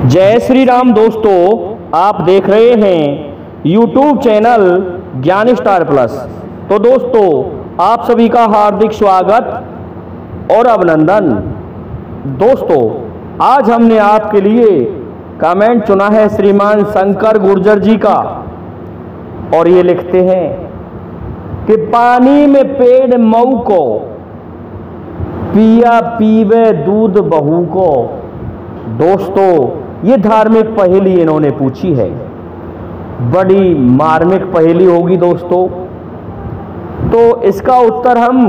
जय श्री राम दोस्तों, आप देख रहे हैं YouTube चैनल ज्ञान स्टार प्लस। तो दोस्तों, आप सभी का हार्दिक स्वागत और अभिनंदन। दोस्तों, आज हमने आपके लिए कमेंट चुना है श्रीमान शंकर गुर्जर जी का, और ये लिखते हैं कि पानी में पेड़ मऊ को, पिया पीवे दूध बहू को। दोस्तों, ये धार्मिक पहेली इन्होंने पूछी है, बड़ी मार्मिक पहेली होगी दोस्तों। तो इसका उत्तर हम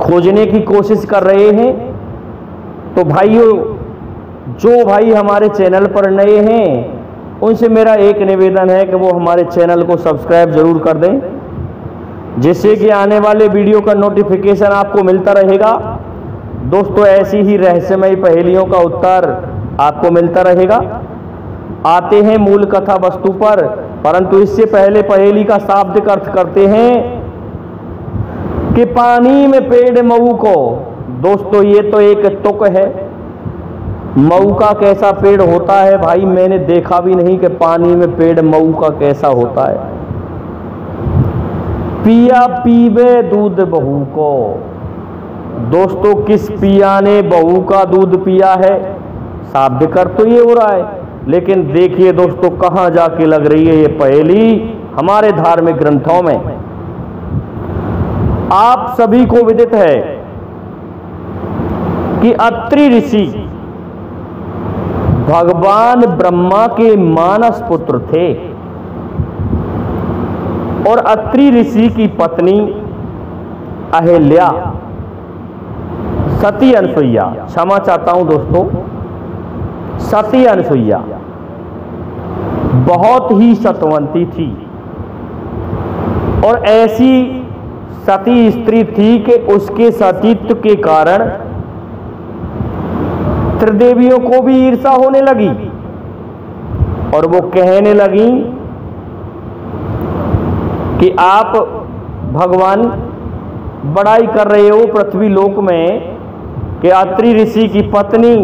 खोजने की कोशिश कर रहे हैं। तो भाइयों, जो भाई हमारे चैनल पर नए हैं, उनसे मेरा एक निवेदन है कि वो हमारे चैनल को सब्सक्राइब जरूर कर दें, जिससे कि आने वाले वीडियो का नोटिफिकेशन आपको मिलता रहेगा। दोस्तों, ऐसी ही रहस्यमयी पहेलियों का उत्तर आपको मिलता रहेगा। आते हैं मूल कथा वस्तु पर, परंतु इससे पहले पहेली का शाब्दिक अर्थ करते हैं कि पानी में पेड़ मऊ को। दोस्तों, ये तो एक तुक है। मऊ का कैसा पेड़ होता है भाई, मैंने देखा भी नहीं कि पानी में पेड़ मऊ का कैसा होता है। पिया पीवे दूध बहू को। दोस्तों, किस पिया ने बहू का दूध पिया है? शाब्दिक अर्थ तो ये हो रहा है, लेकिन देखिए दोस्तों, कहां जाके लग रही है ये पहेली हमारे धार्मिक ग्रंथों में। आप सभी को विदित है कि अत्रि ऋषि भगवान ब्रह्मा के मानस पुत्र थे, और अत्रि ऋषि की पत्नी अहिल्या, सती अनसुईया, क्षमा चाहता हूं दोस्तों, सती अनसुईया बहुत ही सतवंती थी, और ऐसी सती स्त्री थी कि उसके सतीत्व के कारण त्रिदेवियों को भी ईर्ष्या होने लगी, और वो कहने लगी कि आप भगवान बड़ाई कर रहे हो पृथ्वी लोक में कि अत्रि ऋषि की पत्नी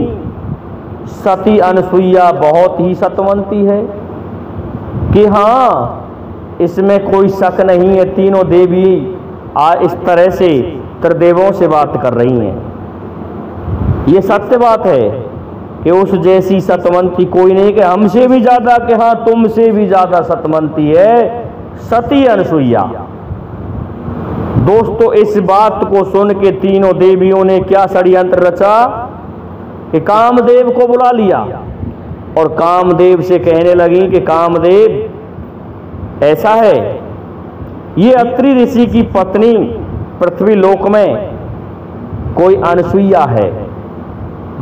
सती अनसुईया बहुत ही सतवंती है, कि हाँ, इसमें कोई शक नहीं है। तीनों देवी इस तरह से त्रिदेवों से बात कर रही हैं। ये सत्य बात है कि उस जैसी सतवंती कोई नहीं, कि हमसे भी ज्यादा, कि हाँ तुमसे भी ज्यादा सतवंती है सती अनसुईया। दोस्तों, इस बात को सुन के तीनों देवियों ने क्या षड्यंत्र रचा कि कामदेव को बुला लिया, और कामदेव से कहने लगी कि कामदेव, ऐसा है, ये अत्रि ऋषि की पत्नी पृथ्वी लोक में कोई अनसुईया है,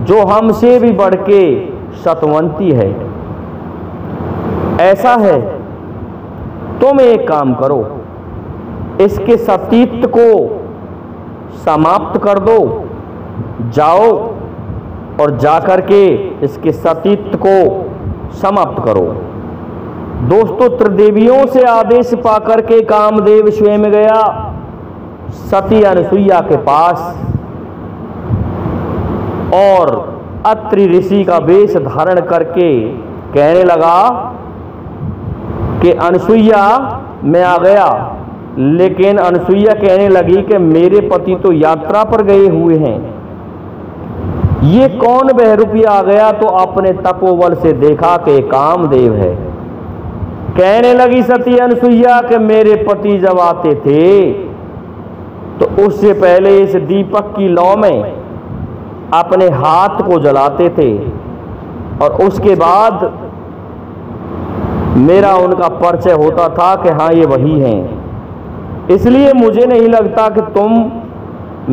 जो हमसे भी बढ़ के सतवंती है। ऐसा है, तुम एक काम करो, इसके सतीत्व को समाप्त कर दो, जाओ और जाकर के इसके सतीत्व को समाप्त करो। दोस्तों, त्रिदेवियों से आदेश पाकर के कामदेव स्वयं गया सती अनसुईया के पास, और अत्रि ऋषि का वेश धारण करके कहने लगा कि अनसुईया, मैं आ गया। लेकिन अनसुईया कहने लगी कि मेरे पति तो यात्रा पर गए हुए हैं, ये कौन बहरूपी आ गया? तो अपने तपोबल से देखा कि कामदेव है। कहने लगी सती अनसुईया कि मेरे पति जब आते थे तो उससे पहले इस दीपक की लौ में अपने हाथ को जलाते थे, और उसके बाद मेरा उनका परिचय होता था कि हाँ ये वही हैं। इसलिए मुझे नहीं लगता कि तुम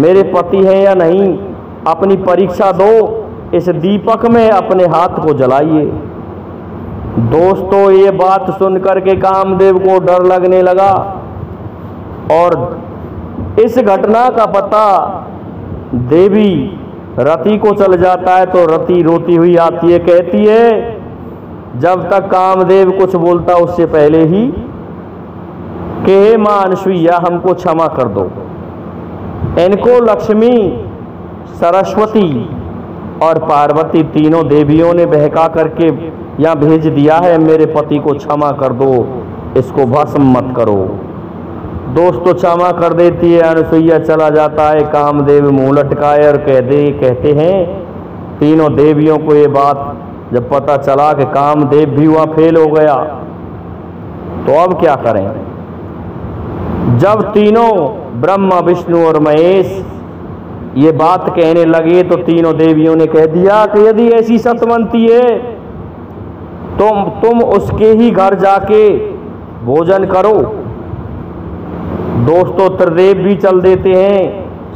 मेरे पति हैं या नहीं। अपनी परीक्षा दो, इस दीपक में अपने हाथ को जलाइए। दोस्तों, ये बात सुनकर के कामदेव को डर लगने लगा, और इस घटना का पता देवी रति को चल जाता है। तो रति रोती हुई आती है, कहती है, जब तक कामदेव कुछ बोलता उससे पहले ही, कि हे मां अनसुईया, हमको क्षमा कर दो। इनको लक्ष्मी, सरस्वती और पार्वती तीनों देवियों ने बहका करके यहाँ भेज दिया है, मेरे पति को क्षमा कर दो, इसको भस्म मत करो। दोस्तों क्षमा कर देती है अनुसुईया, चला जाता है कामदेव मुंह लटकाए और कहते हैं तीनों देवियों को ये बात जब पता चला कि कामदेव भी हुआ फेल हो गया, तो अब क्या करें। जब तीनों ब्रह्मा विष्णु और महेश ये बात कहने लगे तो तीनों देवियों ने कह दिया कि यदि ऐसी सतवंती है तो तुम उसके ही घर जाके भोजन करो। दोस्तों त्रिदेव भी चल देते हैं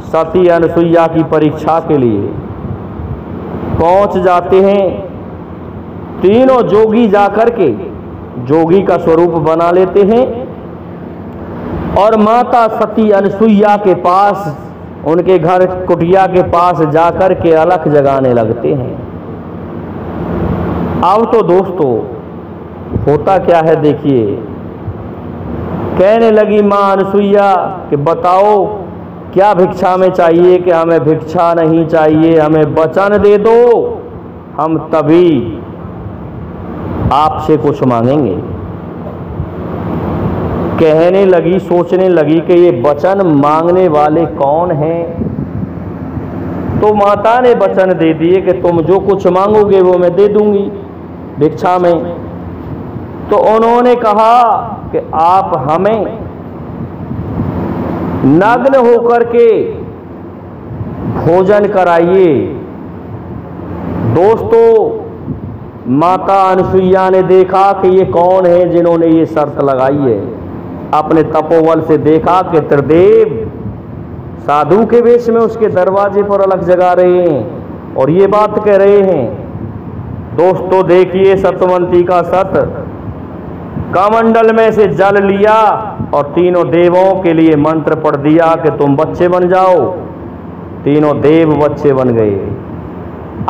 सती अनुसुईया की परीक्षा के लिए, पहुंच जाते हैं। तीनों जोगी जाकर के जोगी का स्वरूप बना लेते हैं और माता सती अनुसुईया के पास, उनके घर कुटिया के पास जाकर के अलख जगाने लगते हैं। अब तो दोस्तों होता क्या है देखिए, कहने लगी मां अनुसुईया कि बताओ क्या भिक्षा में चाहिए, कि हमें भिक्षा नहीं चाहिए, हमें वचन दे दो, हम तभी आपसे कुछ मांगेंगे। कहने लगी, सोचने लगी कि ये वचन मांगने वाले कौन हैं। तो माता ने वचन दे दिए कि तुम जो कुछ मांगोगे वो मैं दे दूंगी भिक्षा में। तो उन्होंने कहा कि आप हमें नग्न होकर के भोजन कराइए। दोस्तों माता अनुसुईया ने देखा कि ये कौन है जिन्होंने ये शर्त लगाई है। अपने तपोबल से देखा कि त्रिदेव साधु के वेश में उसके दरवाजे पर अलग जगा रहे हैं और ये बात कह रहे हैं। दोस्तों देखिए सतवंती का सत, कमंडल में से जल लिया और तीनों देवों के लिए मंत्र पढ़ दिया कि तुम बच्चे बन जाओ। तीनों देव बच्चे बन गए।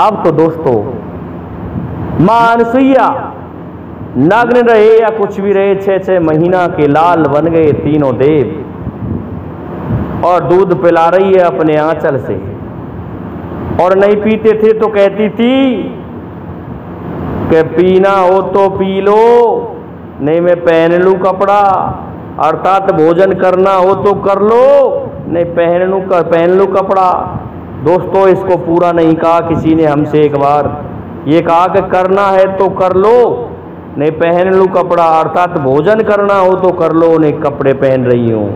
अब तो दोस्तों मां अनुसुईया नग्न रहे या कुछ भी रहे, 6-6 महीना के लाल बन गए तीनों देव और दूध पिला रही है अपने आंचल से। और नहीं पीते थे तो कहती थी कि पीना हो तो पी लो, नहीं मैं पहन लूं कपड़ा, अर्थात भोजन करना हो तो कर लो, नहीं पहन लूं कपड़ा। दोस्तों इसको पूरा नहीं कहा किसी ने हमसे, एक बार ये कहा कि करना है तो कर लो, नहीं पहन लूं कपड़ा, अर्थात भोजन करना हो तो कर लो, नहीं कपड़े पहन रही हूं।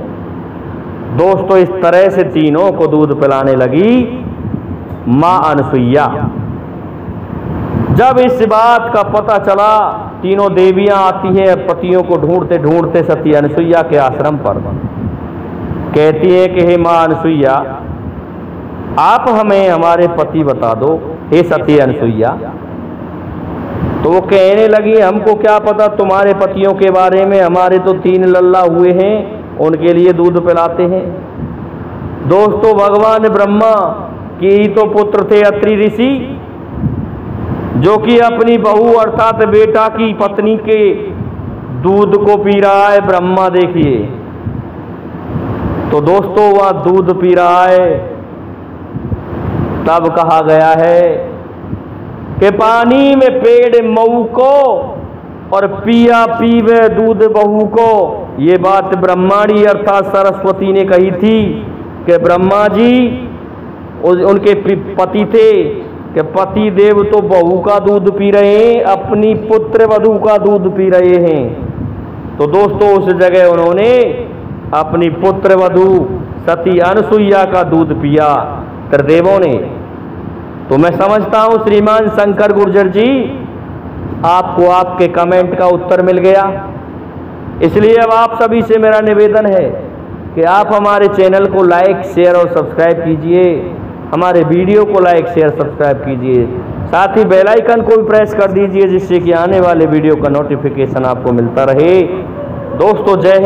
दोस्तों इस तरह से तीनों को दूध पिलाने लगी मां अनुसुईया। जब इस बात का पता चला तीनों देवियां आती हैं पतियों को ढूंढते ढूंढते सती अनुसुईया के आश्रम पर। कहती है कि हे मां अनुसुईया आप हमें हमारे पति बता दो हे सती अनुसुईया। तो वो कहने लगी हमको क्या पता तुम्हारे पतियों के बारे में, हमारे तो 3 लल्ला हुए हैं, उनके लिए दूध पिलाते हैं। दोस्तों भगवान ब्रह्मा के ही तो पुत्र थे अत्रि ऋषि, जो कि अपनी बहू अर्थात बेटा की पत्नी के दूध को पी रहा है। ब्रह्मा देखिए तो दोस्तों वह दूध पी रहा है। तब कहा गया है कि पानी में पेड़ मऊ को और पिया पीवे दूध बहू को। ये बात ब्रह्माणी अर्थात सरस्वती ने कही थी कि ब्रह्मा जी उनके पति थे कि पति देव तो बहू का दूध पी रहे हैं, अपनी पुत्र वधू का दूध पी रहे हैं। तो दोस्तों उस जगह उन्होंने अपनी पुत्र वधू सती अनुसुईया का दूध पिया त्रिदेवों ने। तो मैं समझता हूं श्रीमान शंकर गुर्जर जी आपको आपके कमेंट का उत्तर मिल गया। इसलिए अब आप सभी से मेरा निवेदन है कि आप हमारे चैनल को लाइक शेयर और सब्सक्राइब कीजिए, हमारे वीडियो को लाइक शेयर सब्सक्राइब कीजिए, साथ ही बेल आइकन को भी प्रेस कर दीजिए जिससे कि आने वाले वीडियो का नोटिफिकेशन आपको मिलता रहे। दोस्तों जय हिंद।